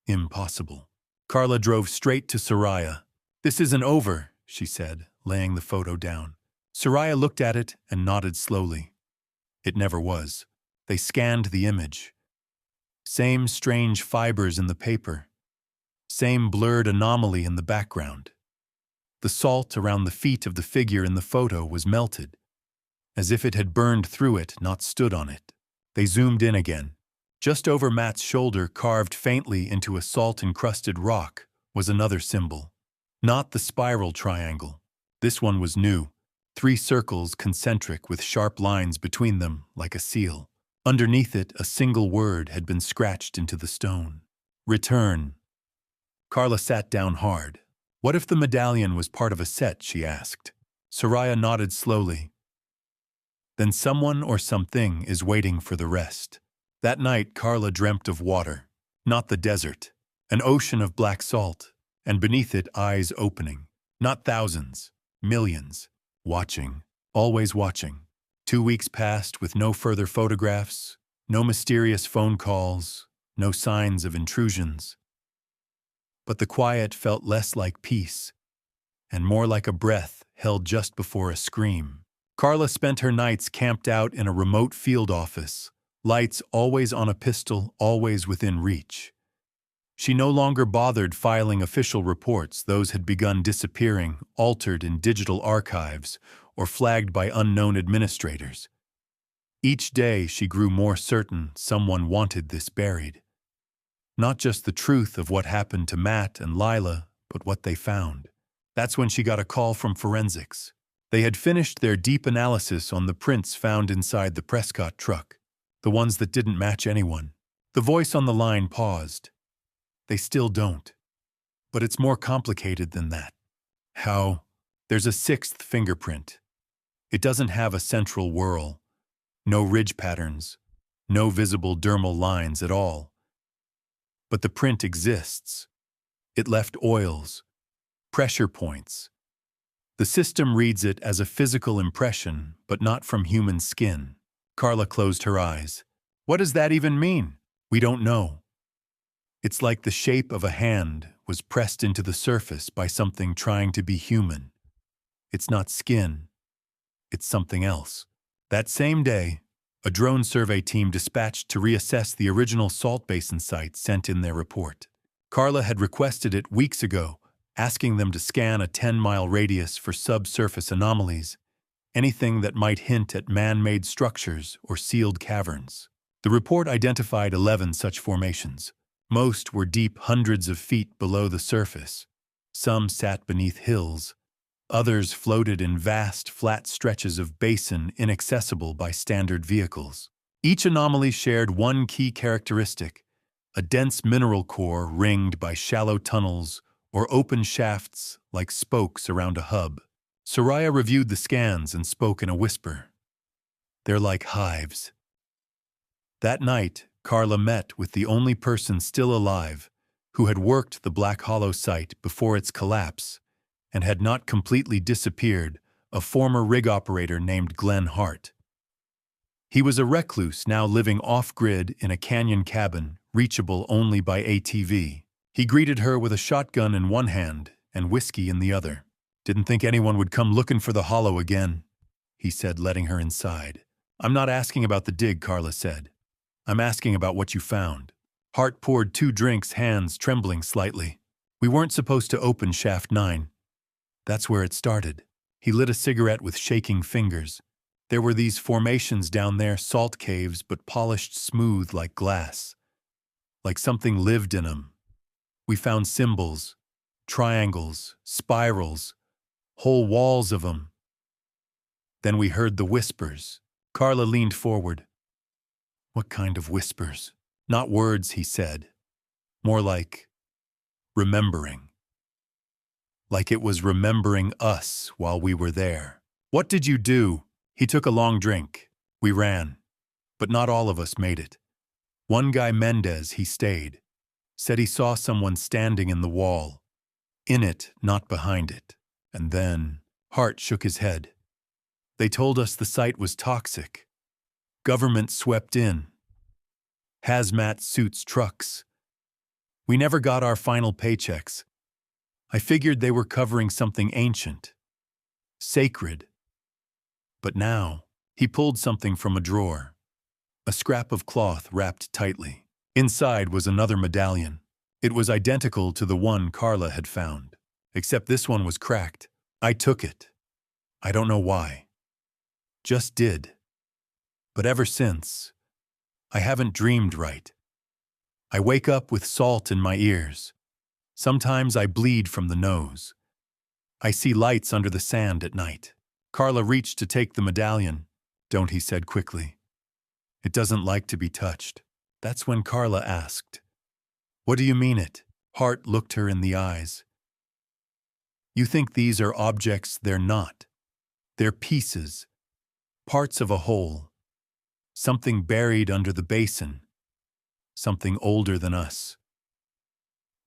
Impossible. Carla drove straight to Soraya. "This isn't over," she said, laying the photo down. Soraya looked at it and nodded slowly. It never was. They scanned the image. Same strange fibers in the paper. Same blurred anomaly in the background. The salt around the feet of the figure in the photo was melted, as if it had burned through it, not stood on it. They zoomed in again. Just over Matt's shoulder, carved faintly into a salt-encrusted rock, was another symbol. Not the spiral triangle. This one was new. 3 circles concentric with sharp lines between them, like a seal. Underneath it, a single word had been scratched into the stone. Return. Carla sat down hard. What if the medallion was part of a set, she asked. Soraya nodded slowly. Then someone or something is waiting for the rest. That night, Carla dreamt of water. Not the desert. An ocean of black salt. And beneath it, eyes opening. Not thousands. Millions. Watching. Always watching. 2 weeks passed with no further photographs, no mysterious phone calls, no signs of intrusions. But the quiet felt less like peace, and more like a breath held just before a scream. Carla spent her nights camped out in a remote field office, lights always on a pistol, always within reach. She no longer bothered filing official reports. Those had begun disappearing, altered in digital archives, or flagged by unknown administrators. Each day she grew more certain someone wanted this buried. Not just the truth of what happened to Matt and Lila, but what they found. That's when she got a call from forensics. They had finished their deep analysis on the prints found inside the Prescott truck, the ones that didn't match anyone. The voice on the line paused. They still don't. But it's more complicated than that. How? There's a 6th fingerprint. It doesn't have a central whorl, no ridge patterns, no visible dermal lines at all. But the print exists. It left oils, pressure points. The system reads it as a physical impression, but not from human skin. Carla closed her eyes. What does that even mean? We don't know. It's like the shape of a hand was pressed into the surface by something trying to be human. It's not skin. It's something else. That same day, a drone survey team dispatched to reassess the original salt basin site sent in their report. Carla had requested it weeks ago, asking them to scan a 10-mile radius for subsurface anomalies, anything that might hint at man-made structures or sealed caverns. The report identified 11 such formations. Most were deep hundreds of feet below the surface. Some sat beneath hills. Others floated in vast, flat stretches of basin inaccessible by standard vehicles. Each anomaly shared one key characteristic: a dense mineral core ringed by shallow tunnels or open shafts like spokes around a hub. Soraya reviewed the scans and spoke in a whisper. They're like hives. That night, Carla met with the only person still alive who had worked the Black Hollow site before its collapse and had not completely disappeared, a former rig operator named Glenn Hart. He was a recluse now living off-grid in a canyon cabin, reachable only by ATV. He greeted her with a shotgun in one hand and whiskey in the other. Didn't think anyone would come looking for the hollow again, he said, letting her inside. I'm not asking about the dig, Carla said. I'm asking about what you found. Hart poured 2 drinks, hands trembling slightly. We weren't supposed to open Shaft 9. That's where it started. He lit a cigarette with shaking fingers. There were these formations down there, salt caves, but polished smooth like glass. Like something lived in them. We found symbols, triangles, spirals, whole walls of them. Then we heard the whispers. Carla leaned forward. What kind of whispers? Not words, he said. More like remembering. Like it was remembering us while we were there. What did you do? He took a long drink. We ran. But not all of us made it. One guy, Mendez, he stayed. Said he saw someone standing in the wall. In it, not behind it. And then, Hart shook his head. They told us the site was toxic. Government swept in. Hazmat suits, trucks. We never got our final paychecks. I figured they were covering something ancient, sacred. But now, he pulled something from a drawer, a scrap of cloth wrapped tightly. Inside was another medallion. It was identical to the one Carla had found, except this one was cracked. I took it. I don't know why. Just did. But ever since, I haven't dreamed right. I wake up with salt in my ears. Sometimes I bleed from the nose. I see lights under the sand at night. Carla reached to take the medallion. Don't, he said quickly. It doesn't like to be touched. That's when Carla asked, What do you mean it? Hart looked her in the eyes. You think these are objects? They're not. They're pieces, parts of a whole. Something buried under the basin. Something older than us.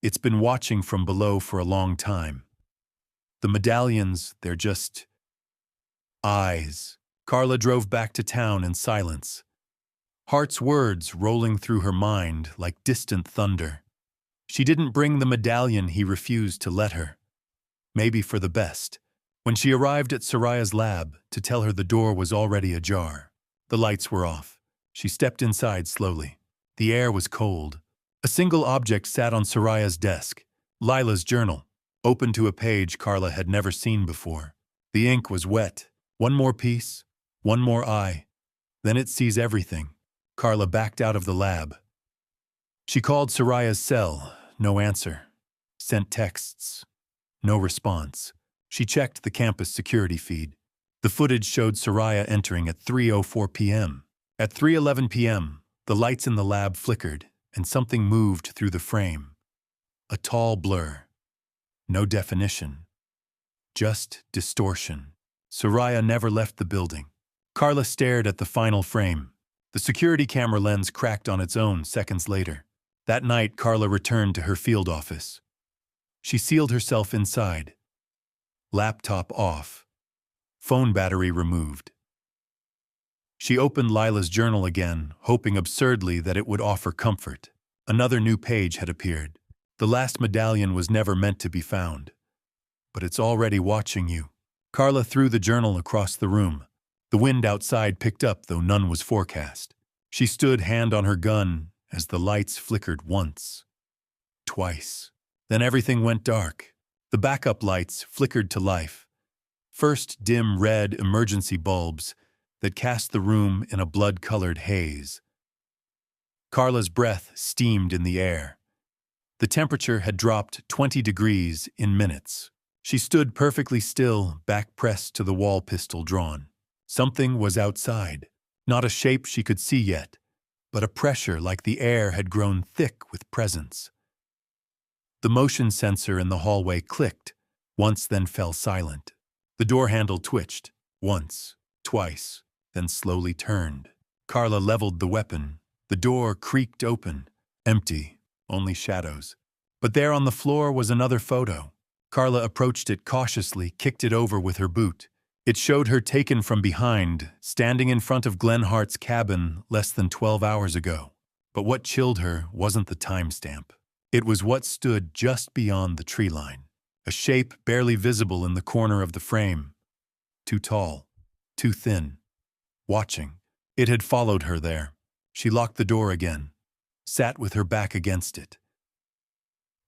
It's been watching from below for a long time. The medallions, they're just eyes. Carla drove back to town in silence. Hart's words rolling through her mind like distant thunder. She didn't bring the medallion, he refused to let her. Maybe for the best. When she arrived at Soraya's lab to tell her the door was already ajar, the lights were off. She stepped inside slowly. The air was cold. A single object sat on Soraya's desk, Lila's journal, open to a page Carla had never seen before. The ink was wet. One more piece, one more eye. Then it sees everything. Carla backed out of the lab. She called Soraya's cell. No answer. Sent texts. No response. She checked the campus security feed. The footage showed Soraya entering at 3:04 p.m. At 3:11 p.m., the lights in the lab flickered, and something moved through the frame. A tall blur. No definition. Just distortion. Soraya never left the building. Carla stared at the final frame. The security camera lens cracked on its own seconds later. That night, Carla returned to her field office. She sealed herself inside. Laptop off. Phone battery removed. She opened Lila's journal again, hoping absurdly that it would offer comfort. Another new page had appeared. The last medallion was never meant to be found. But it's already watching you. Carla threw the journal across the room. The wind outside picked up, though none was forecast. She stood, hand on her gun, as the lights flickered once. Twice. Then everything went dark. The backup lights flickered to life. First dim red emergency bulbs that cast the room in a blood-colored haze. Carla's breath steamed in the air. The temperature had dropped 20 degrees in minutes. She stood perfectly still, back pressed to the wall, pistol drawn. Something was outside. Not a shape she could see yet, but a pressure like the air had grown thick with presence. The motion sensor in the hallway clicked, once, then fell silent. The door handle twitched, once, twice, then slowly turned. Carla leveled the weapon. The door creaked open, empty, only shadows. But there on the floor was another photo. Carla approached it cautiously, kicked it over with her boot. It showed her taken from behind, standing in front of Glenn Hart's cabin less than 12 hours ago. But what chilled her wasn't the timestamp. It was what stood just beyond the tree line. A shape barely visible in the corner of the frame. Too tall, too thin. Watching. It had followed her there. She locked the door again, sat with her back against it.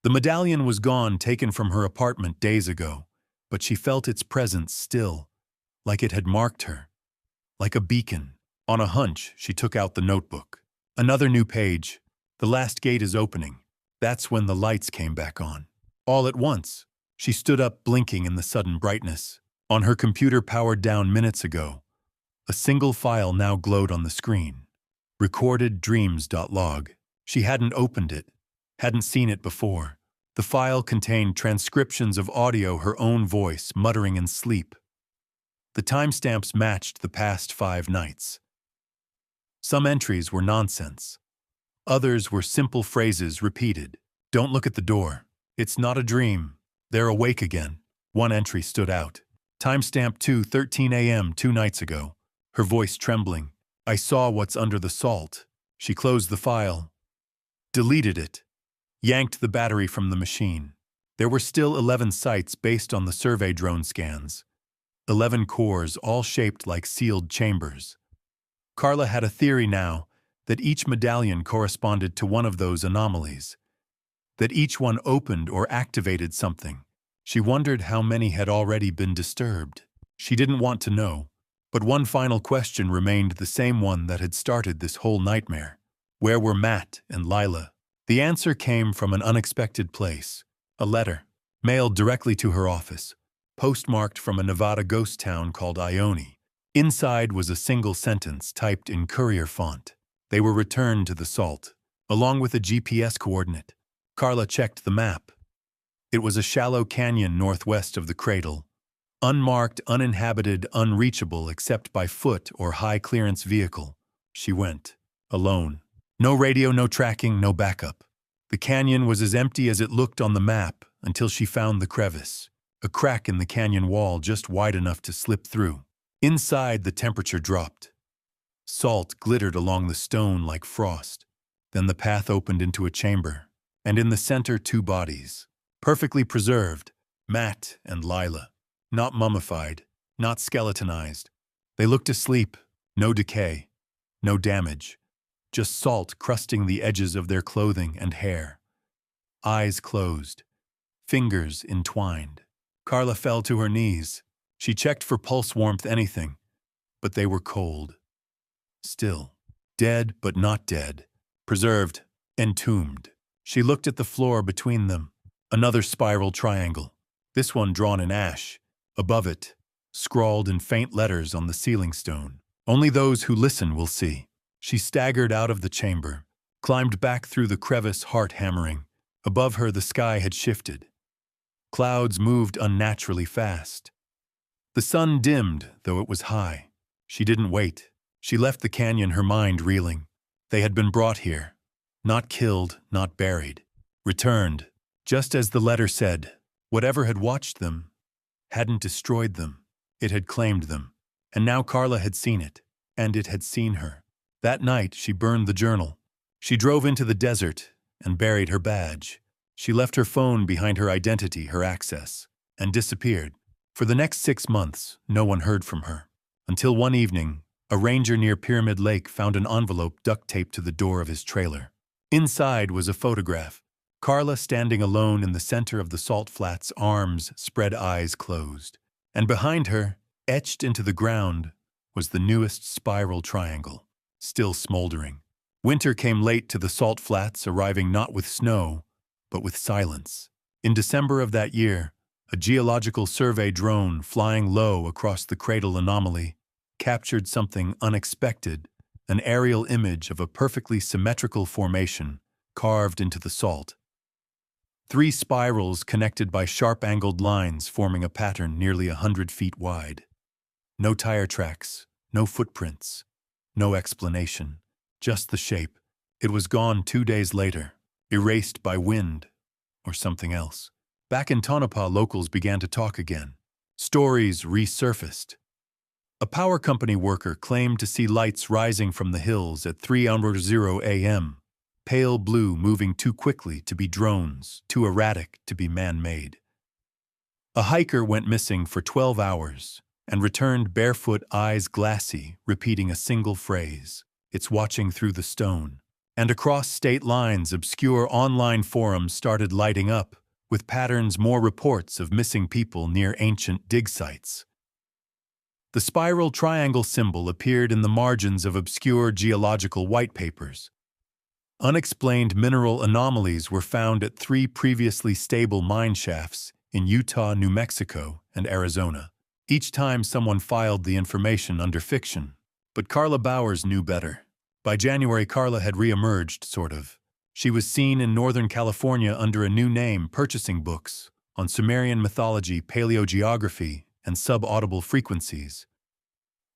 The medallion was gone, taken from her apartment days ago, but she felt its presence still, like it had marked her, like a beacon. On a hunch, she took out the notebook. Another new page. The last gate is opening. That's when the lights came back on. All at once, she stood up, blinking in the sudden brightness. On her computer, powered down minutes ago, a single file now glowed on the screen. Recorded dreams.log. She hadn't opened it, hadn't seen it before. The file contained transcriptions of audio, her own voice muttering in sleep. The timestamps matched the past 5 nights. Some entries were nonsense. Others were simple phrases repeated. Don't look at the door. It's not a dream. They're awake again. One entry stood out. Timestamp 2:13 a.m. 2 nights ago. Her voice trembling. I saw what's under the salt. She closed the file. Deleted it. Yanked the battery from the machine. There were still 11 sites based on the survey drone scans. 11 cores, all shaped like sealed chambers. Carla had a theory now that each medallion corresponded to one of those anomalies, that each one opened or activated something. She wondered how many had already been disturbed. She didn't want to know, but one final question remained, the same one that had started this whole nightmare. Where were Matt and Lila? The answer came from an unexpected place. A letter, mailed directly to her office, postmarked from a Nevada ghost town called Ione. Inside was a single sentence typed in courier font. They were returned to the salt, along with a GPS coordinate. Carla checked the map. It was a shallow canyon northwest of the cradle, unmarked, uninhabited, unreachable except by foot or high-clearance vehicle. She went, alone. No radio, no tracking, no backup. The canyon was as empty as it looked on the map until she found the crevice, a crack in the canyon wall just wide enough to slip through. Inside, the temperature dropped. Salt glittered along the stone like frost. Then the path opened into a chamber, and in the center 2 bodies, perfectly preserved, Matt and Lila. Not mummified, not skeletonized. They looked asleep, no decay, no damage, just salt crusting the edges of their clothing and hair. Eyes closed, fingers entwined. Carla fell to her knees. She checked for pulse warmth, anything, but they were cold. Still, dead but not dead, preserved, entombed. She looked at the floor between them, another spiral triangle, this one drawn in ash. Above it, scrawled in faint letters on the ceiling stone, "Only those who listen will see." She staggered out of the chamber, climbed back through the crevice, heart hammering. Above her, the sky had shifted. Clouds moved unnaturally fast. The sun dimmed, though it was high. She didn't wait. She left the canyon, her mind reeling. They had been brought here, not killed, not buried. Returned, just as the letter said. Whatever had watched them hadn't destroyed them. It had claimed them. And now Carla had seen it, and it had seen her. That night, she burned the journal. She drove into the desert and buried her badge. She left her phone behind, her identity, her access, and disappeared. For the next 6 months, no one heard from her. Until one evening, a ranger near Pyramid Lake found an envelope duct-taped to the door of his trailer. Inside was a photograph. Carla standing alone in the center of the salt flats, arms spread, eyes closed. And behind her, etched into the ground, was the newest spiral triangle, still smoldering. Winter came late to the salt flats, arriving not with snow, but with silence. In December of that year, a geological survey drone flying low across the cradle anomaly captured something unexpected, an aerial image of a perfectly symmetrical formation carved into the salt. 3 spirals connected by sharp-angled lines forming a pattern nearly 100 feet wide. No tire tracks, no footprints, no explanation, just the shape. It was gone 2 days later, erased by wind or something else. Back in Tonopah, locals began to talk again. Stories resurfaced. A power company worker claimed to see lights rising from the hills at 3:00 a.m., pale blue, moving too quickly to be drones, too erratic to be man-made. A hiker went missing for 12 hours and returned barefoot, eyes glassy, repeating a single phrase, "It's watching through the stone." And across state lines, obscure online forums started lighting up, with patterns, more reports of missing people near ancient dig sites. The spiral triangle symbol appeared in the margins of obscure geological white papers. Unexplained mineral anomalies were found at 3 previously stable mine shafts in Utah, New Mexico, and Arizona. Each time someone filed the information under fiction. But Carla Bowers knew better. By January, Carla had re-emerged, sort of. She was seen in Northern California under a new name, purchasing books on Sumerian mythology, paleogeography, and subaudible frequencies.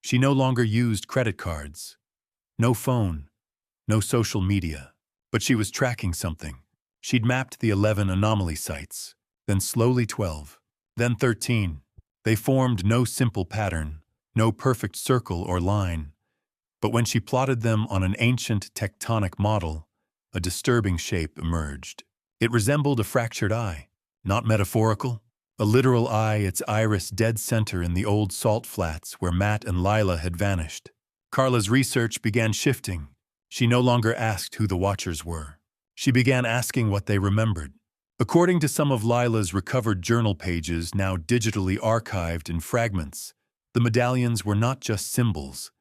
She no longer used credit cards. No phone. No social media. But she was tracking something. She'd mapped the 11 anomaly sites, then slowly 12, then 13. They formed no simple pattern, no perfect circle or line. But when she plotted them on an ancient tectonic model, a disturbing shape emerged. It resembled a fractured eye, not metaphorical. A literal eye, its iris dead center in the old salt flats where Matt and Lila had vanished. Carla's research began shifting. She no longer asked who the watchers were. She began asking what they remembered. According to some of Lila's recovered journal pages, now digitally archived in fragments, the medallions were not just symbols,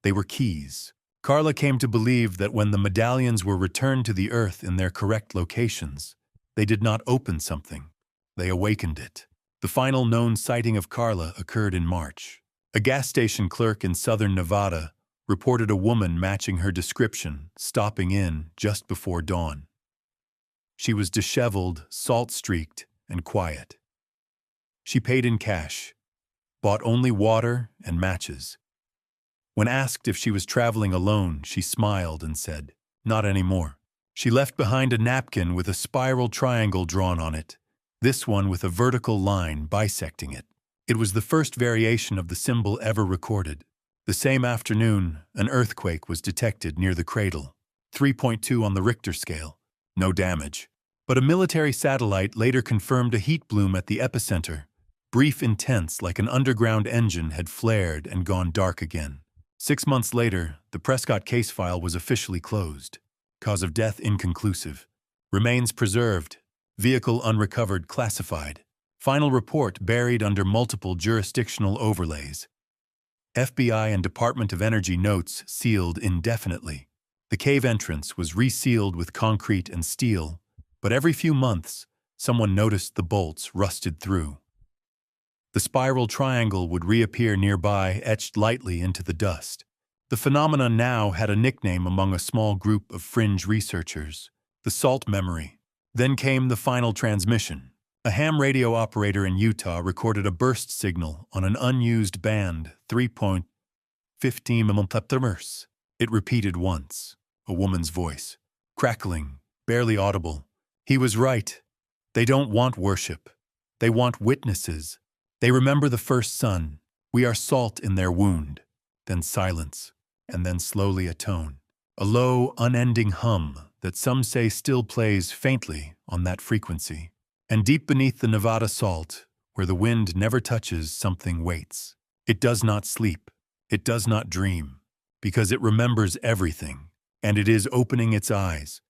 they were keys. Carla came to believe that when the medallions were returned to the earth in their correct locations, they did not open something, they awakened it. The final known sighting of Carla occurred in March. A gas station clerk in southern Nevada reported a woman matching her description stopping in just before dawn. She was disheveled, salt-streaked, and quiet. She paid in cash, bought only water and matches. When asked if she was traveling alone, she smiled and said, "Not anymore." She left behind a napkin with a spiral triangle drawn on it, this one with a vertical line bisecting it. It was the first variation of the symbol ever recorded. The same afternoon, an earthquake was detected near the cradle. 3.2 on the Richter scale. No damage. But a military satellite later confirmed a heat bloom at the epicenter. Brief, intense, like an underground engine had flared and gone dark again. 6 months later, the Prescott case file was officially closed. Cause of death inconclusive. Remains preserved. Vehicle unrecovered classified. Final report buried under multiple jurisdictional overlays. FBI and Department of Energy notes sealed indefinitely. The cave entrance was resealed with concrete and steel, but every few months, someone noticed the bolts rusted through. The spiral triangle would reappear nearby, etched lightly into the dust. The phenomenon now had a nickname among a small group of fringe researchers, the salt memory. Then came the final transmission. A ham radio operator in Utah recorded a burst signal on an unused band, 3.15 mm. It repeated once, a woman's voice, crackling, barely audible. He was right. They don't want worship. They want witnesses. They remember the first son. We are salt in their wound. Then silence, and then slowly a tone. A low, unending hum that some say still plays faintly on that frequency. And deep beneath the Nevada salt, where the wind never touches, something waits. It does not sleep. It does not dream, because it remembers everything, and it is opening its eyes.